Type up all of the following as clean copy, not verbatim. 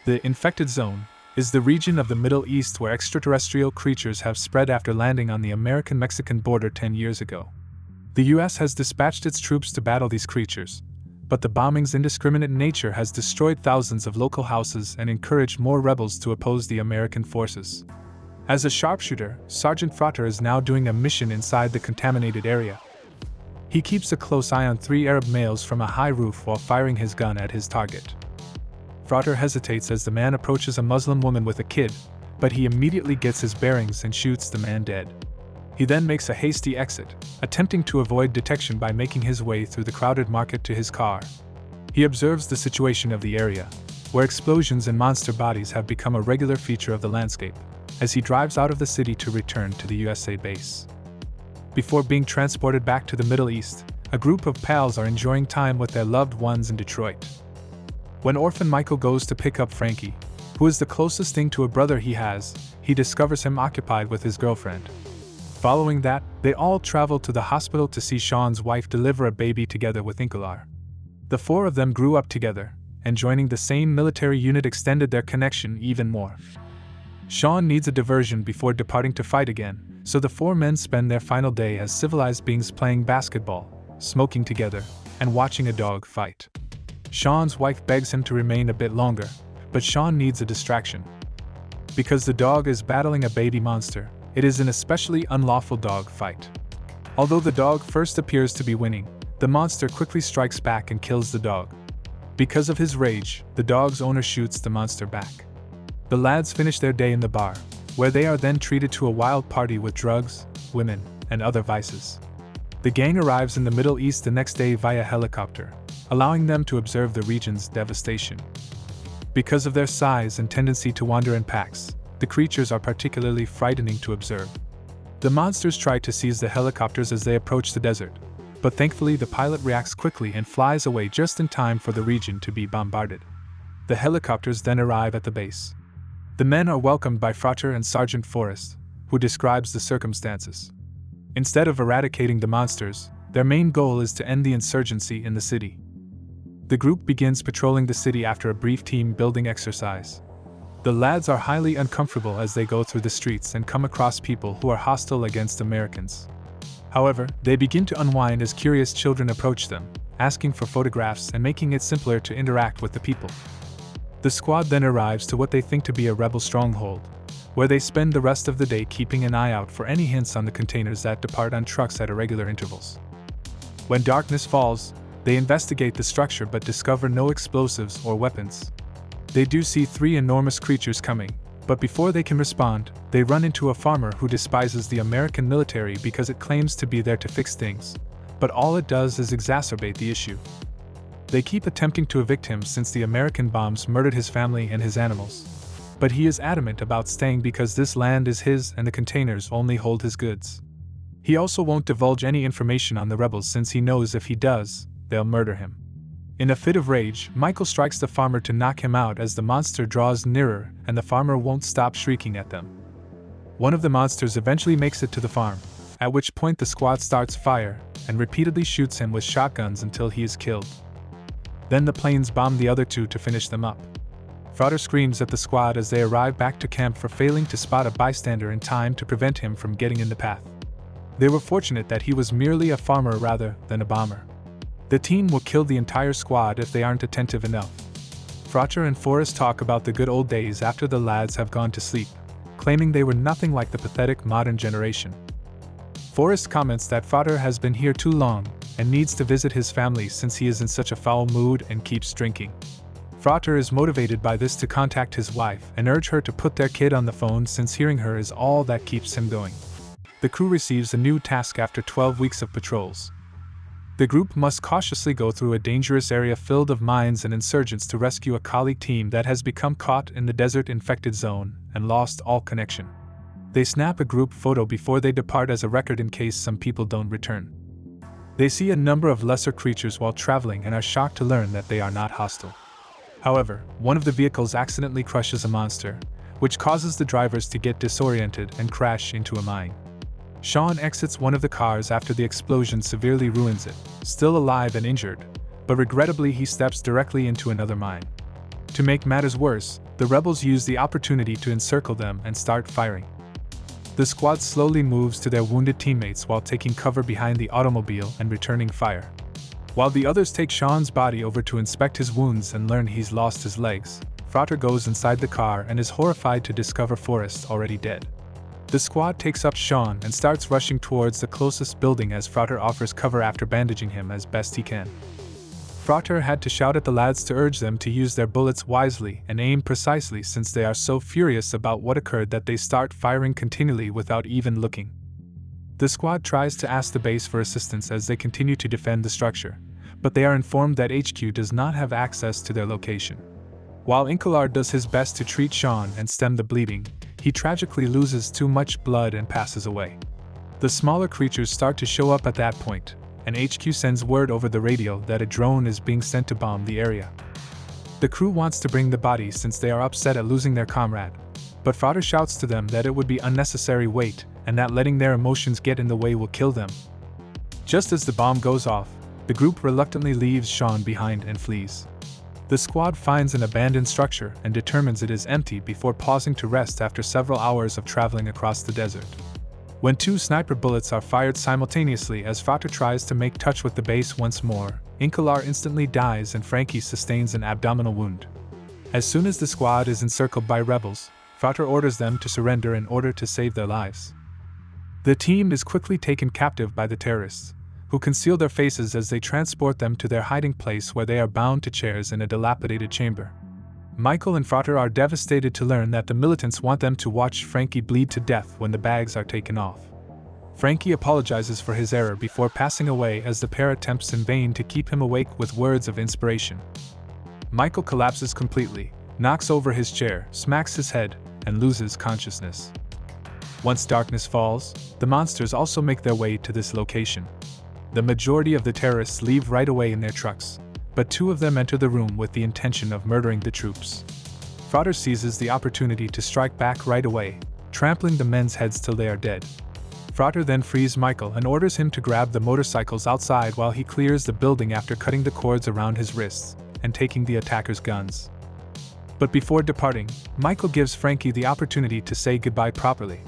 The infected zone is the region of the Middle East where extraterrestrial creatures have spread after landing on the American-Mexican border 10 years ago. The US has dispatched its troops to battle these creatures, but the bombing's indiscriminate nature has destroyed thousands of local houses and encouraged more rebels to oppose the American forces. As a sharpshooter, Sergeant Frater is now doing a mission inside the contaminated area. He keeps a close eye on 3 Arab males from a high roof while firing his gun at his target. Frater hesitates as the man approaches a Muslim woman with a kid, but he immediately gets his bearings and shoots the man dead. He then makes a hasty exit, attempting to avoid detection by making his way through the crowded market to his car. He observes the situation of the area, where explosions and monster bodies have become a regular feature of the landscape, as he drives out of the city to return to the USA base. Before being transported back to the Middle East, a group of pals are enjoying time with their loved ones in Detroit. When orphan Michael goes to pick up Frankie, who is the closest thing to a brother he has, he discovers him occupied with his girlfriend. Following that, they all travel to the hospital to see Sean's wife deliver a baby together with Inkalar. The 4 of them grew up together, and joining the same military unit extended their connection even more. Sean needs a diversion before departing to fight again, so the 4 men spend their final day as civilized beings playing basketball, smoking together, and watching a dog fight. Sean's wife begs him to remain a bit longer, but Sean needs a distraction. Because the dog is battling a baby monster, it is an especially unlawful dog fight. Although the dog first appears to be winning, the monster quickly strikes back and kills the dog. Because of his rage, the dog's owner shoots the monster back. The lads finish their day in the bar, where they are then treated to a wild party with drugs, women, and other vices. The gang arrives in the Middle East the next day via helicopter, allowing them to observe the region's devastation. Because of their size and tendency to wander in packs, the creatures are particularly frightening to observe. The monsters try to seize the helicopters as they approach the desert, but thankfully the pilot reacts quickly and flies away just in time for the region to be bombarded. The helicopters then arrive at the base. The men are welcomed by Frater and Sergeant Forrest, who describes the circumstances. Instead of eradicating the monsters, their main goal is to end the insurgency in the city. The group begins patrolling the city after a brief team-building exercise. The lads are highly uncomfortable as they go through the streets and come across people who are hostile against Americans. However, they begin to unwind as curious children approach them, asking for photographs and making it simpler to interact with the people. The squad then arrives to what they think to be a rebel stronghold, where they spend the rest of the day keeping an eye out for any hints on the containers that depart on trucks at irregular intervals. When darkness falls, they investigate the structure but discover no explosives or weapons. They do see 3 enormous creatures coming, but before they can respond, they run into a farmer who despises the American military because it claims to be there to fix things, but all it does is exacerbate the issue. They keep attempting to evict him since the American bombs murdered his family and his animals, but he is adamant about staying because this land is his and the containers only hold his goods. He also won't divulge any information on the rebels since he knows if he does, they'll murder him. In a fit of rage, Michael strikes the farmer to knock him out as the monster draws nearer and the farmer won't stop shrieking at them. One of the monsters eventually makes it to the farm, at which point the squad starts fire and repeatedly shoots him with shotguns until he is killed. Then the planes bomb the other 2 to finish them up. Frater screams at the squad as they arrive back to camp for failing to spot a bystander in time to prevent him from getting in the path. They were fortunate that he was merely a farmer rather than a bomber. The team will kill the entire squad if they aren't attentive enough. Frater and Forrest talk about the good old days after the lads have gone to sleep, claiming they were nothing like the pathetic modern generation. Forrest comments that Frater has been here too long and needs to visit his family since he is in such a foul mood and keeps drinking. Frater is motivated by this to contact his wife and urge her to put their kid on the phone since hearing her is all that keeps him going. The crew receives a new task after 12 weeks of patrols. The group must cautiously go through a dangerous area filled of mines and insurgents to rescue a colleague team that has become caught in the desert-infected zone and lost all connection. They snap a group photo before they depart as a record in case some people don't return. They see a number of lesser creatures while traveling and are shocked to learn that they are not hostile. However, one of the vehicles accidentally crushes a monster, which causes the drivers to get disoriented and crash into a mine. Sean exits one of the cars after the explosion severely ruins it, still alive and injured, but regrettably he steps directly into another mine. To make matters worse, the rebels use the opportunity to encircle them and start firing. The squad slowly moves to their wounded teammates while taking cover behind the automobile and returning fire. While the others take Sean's body over to inspect his wounds and learn he's lost his legs, Frater goes inside the car and is horrified to discover Forrest already dead. The squad takes up Sean and starts rushing towards the closest building as Frater offers cover after bandaging him as best he can. Frater had to shout at the lads to urge them to use their bullets wisely and aim precisely since they are so furious about what occurred that they start firing continually without even looking. The squad tries to ask the base for assistance as they continue to defend the structure, but they are informed that HQ does not have access to their location. While Incalar does his best to treat Sean and stem the bleeding, he tragically loses too much blood and passes away. The smaller creatures start to show up at that point, and HQ sends word over the radio that a drone is being sent to bomb the area. The crew wants to bring the body since they are upset at losing their comrade, but Frater shouts to them that it would be unnecessary weight and that letting their emotions get in the way will kill them. Just as the bomb goes off, the group reluctantly leaves Sean behind and flees. The squad finds an abandoned structure and determines it is empty before pausing to rest after several hours of traveling across the desert. When 2 sniper bullets are fired simultaneously as Frater tries to make touch with the base once more, Incalar instantly dies and Frankie sustains an abdominal wound. As soon as the squad is encircled by rebels, Frater orders them to surrender in order to save their lives. The team is quickly taken captive by the terrorists, who conceal their faces as they transport them to their hiding place where they are bound to chairs in a dilapidated chamber. Michael and Frater are devastated to learn that the militants want them to watch Frankie bleed to death when the bags are taken off. Frankie apologizes for his error before passing away as the pair attempts in vain to keep him awake with words of inspiration. Michael collapses completely, knocks over his chair, smacks his head, and loses consciousness. Once darkness falls, the monsters also make their way to this location. The majority of the terrorists leave right away in their trucks, but 2 of them enter the room with the intention of murdering the troops. Frater seizes the opportunity to strike back right away, trampling the men's heads till they are dead. Frater then frees Michael and orders him to grab the motorcycles outside while he clears the building after cutting the cords around his wrists and taking the attackers' guns. But before departing, Michael gives Frankie the opportunity to say goodbye properly.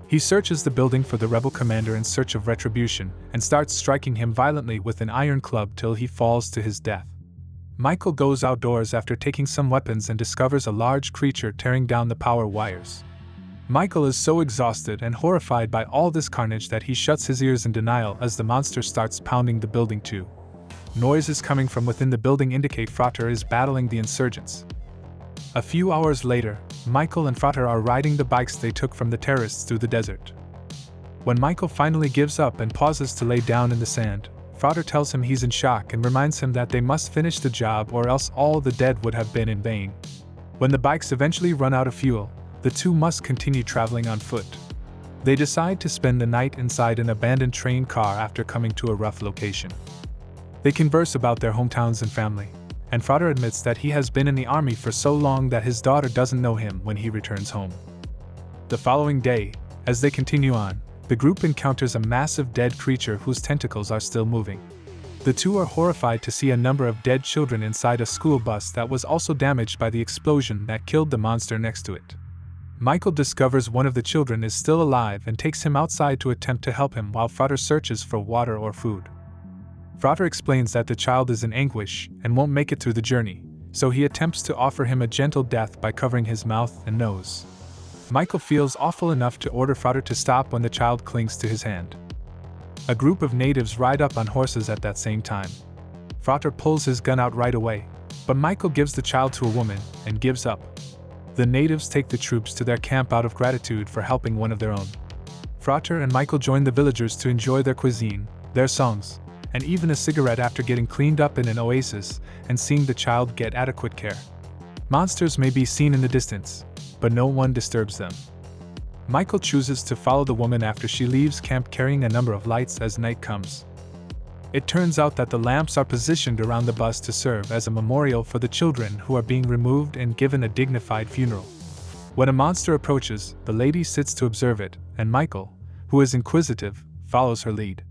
He searches the building for the rebel commander in search of retribution and starts striking him violently with an iron club till he falls to his death. Michael goes outdoors after taking some weapons and discovers a large creature tearing down the power wires. Michael is so exhausted and horrified by all this carnage that he shuts his ears in denial as the monster starts pounding the building too. Noises coming from within the building indicate Frater is battling the insurgents. A few hours later, Michael and Frater are riding the bikes they took from the terrorists through the desert. When Michael finally gives up and pauses to lay down in the sand, Frater tells him he's in shock and reminds him that they must finish the job or else all the dead would have been in vain. When the bikes eventually run out of fuel, the 2 must continue traveling on foot. They decide to spend the night inside an abandoned train car after coming to a rough location. They converse about their hometowns and family, and Frater admits that he has been in the army for so long that his daughter doesn't know him when he returns home. The following day, as they continue on, the group encounters a massive dead creature whose tentacles are still moving. The 2 are horrified to see a number of dead children inside a school bus that was also damaged by the explosion that killed the monster next to it. Michael discovers one of the children is still alive and takes him outside to attempt to help him while Frater searches for water or food. Frater explains that the child is in anguish and won't make it through the journey, so he attempts to offer him a gentle death by covering his mouth and nose. Michael feels awful enough to order Frater to stop when the child clings to his hand. A group of natives ride up on horses at that same time. Frater pulls his gun out right away, but Michael gives the child to a woman and gives up. The natives take the troops to their camp out of gratitude for helping one of their own. Frater and Michael join the villagers to enjoy their cuisine, their songs, and even a cigarette after getting cleaned up in an oasis and seeing the child get adequate care. Monsters may be seen in the distance, but no one disturbs them. Michael chooses to follow the woman after she leaves camp carrying a number of lights as night comes. It turns out that the lamps are positioned around the bus to serve as a memorial for the children who are being removed and given a dignified funeral. When a monster approaches, the lady sits to observe it, and Michael, who is inquisitive, follows her lead.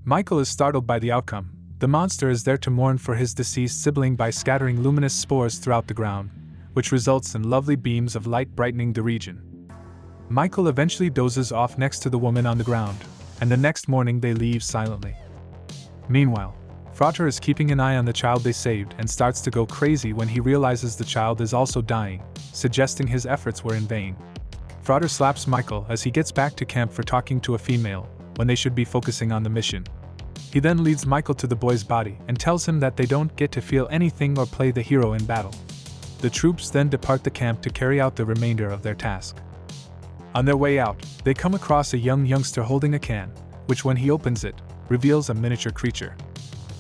Michael is startled by the outcome, The monster is there to mourn for his deceased sibling by scattering luminous spores throughout the ground, which results in lovely beams of light brightening the region. Michael eventually dozes off next to the woman on the ground, and the next morning they leave silently. Meanwhile, Frater is keeping an eye on the child they saved and starts to go crazy when he realizes the child is also dying, suggesting his efforts were in vain. Frater slaps Michael as he gets back to camp for talking to a female, when they should be focusing on the mission. He then leads Michael to the boy's body and tells him that they don't get to feel anything or play the hero in battle. The troops then depart the camp to carry out the remainder of their task. On their way out, they come across a youngster holding a can, which when he opens it, reveals a miniature creature.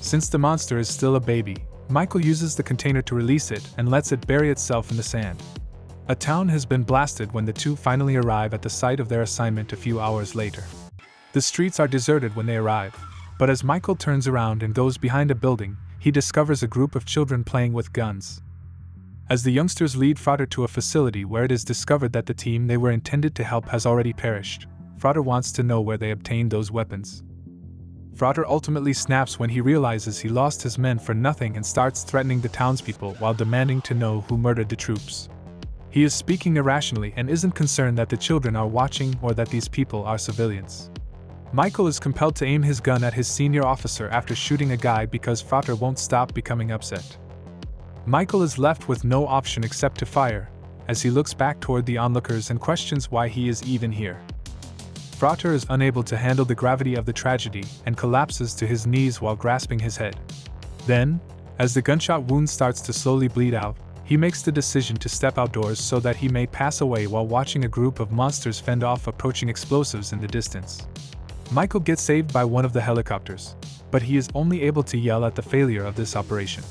Since the monster is still a baby, Michael uses the container to release it and lets it bury itself in the sand. A town has been blasted when the two finally arrive at the site of their assignment a few hours later. The streets are deserted when they arrive, but as Michael turns around and goes behind a building, he discovers a group of children playing with guns. As the youngsters lead Frater to a facility where it is discovered that the team they were intended to help has already perished, Frater wants to know where they obtained those weapons. Frater ultimately snaps when he realizes he lost his men for nothing and starts threatening the townspeople while demanding to know who murdered the troops. He is speaking irrationally and isn't concerned that the children are watching or that these people are civilians. Michael is compelled to aim his gun at his senior officer after shooting a guy because Frater won't stop becoming upset. Michael is left with no option except to fire, as he looks back toward the onlookers and questions why he is even here. Frater is unable to handle the gravity of the tragedy and collapses to his knees while grasping his head. Then, as the gunshot wound starts to slowly bleed out, he makes the decision to step outdoors so that he may pass away while watching a group of monsters fend off approaching explosives in the distance. Michael gets saved by one of the helicopters, but he is only able to yell at the failure of this operation.